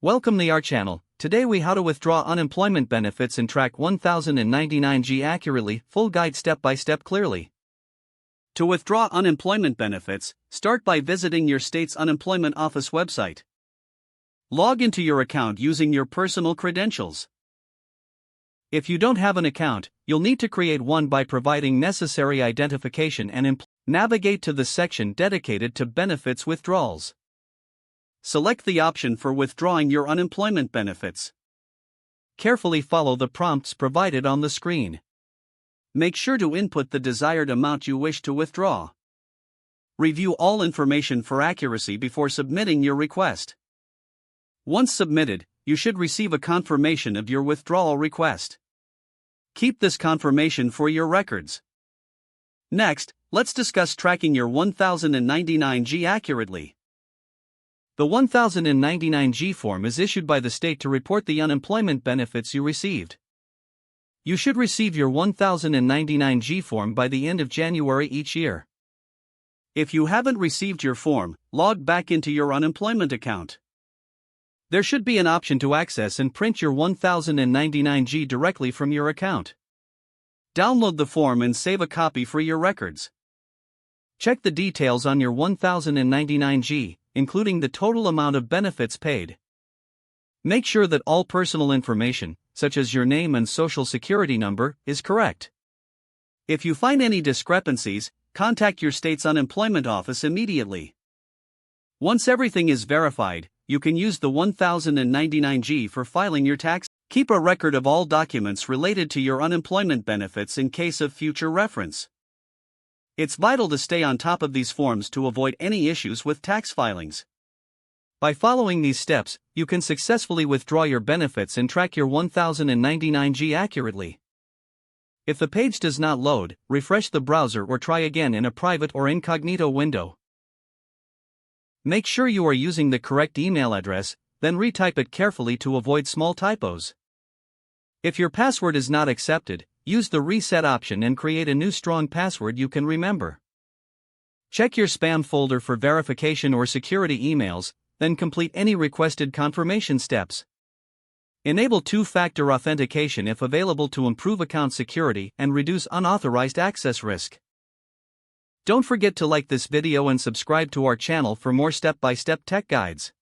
Welcome to our channel. Today we how to withdraw unemployment benefits and track 1099G accurately, full guide step by step clearly. To withdraw unemployment benefits, start by visiting your state's unemployment office website. Log into your account using your personal credentials. If you don't have an account, you'll need to create one by providing necessary identification and navigate to the section dedicated to benefits withdrawals. Select the option for withdrawing your unemployment benefits. Carefully follow the prompts provided on the screen. Make sure to input the desired amount you wish to withdraw. Review all information for accuracy before submitting your request. Once submitted, you should receive a confirmation of your withdrawal request. Keep this confirmation for your records. Next, let's discuss tracking your 1099G accurately. The 1099G form is issued by the state to report the unemployment benefits you received. You should receive your 1099G form by the end of January each year. If you haven't received your form, log back into your unemployment account. There should be an option to access and print your 1099G directly from your account. Download the form and save a copy for your records. Check the details on your 1099G, including the total amount of benefits paid. Make sure that all personal information, such as your name and social security number, is correct. If you find any discrepancies, contact your state's unemployment office immediately. Once everything is verified, you can use the 1099G for filing your tax. Keep a record of all documents related to your unemployment benefits in case of future reference. It's vital to stay on top of these forms to avoid any issues with tax filings. By following these steps, you can successfully withdraw your benefits and track your 1099G accurately. If the page does not load, refresh the browser or try again in a private or incognito window. Make sure you are using the correct email address, then retype it carefully to avoid small typos. If your password is not accepted, use the reset option and create a new strong password you can remember. Check your spam folder for verification or security emails, then complete any requested confirmation steps. Enable two-factor authentication if available to improve account security and reduce unauthorized access risk. Don't forget to like this video and subscribe to our channel for more step-by-step tech guides.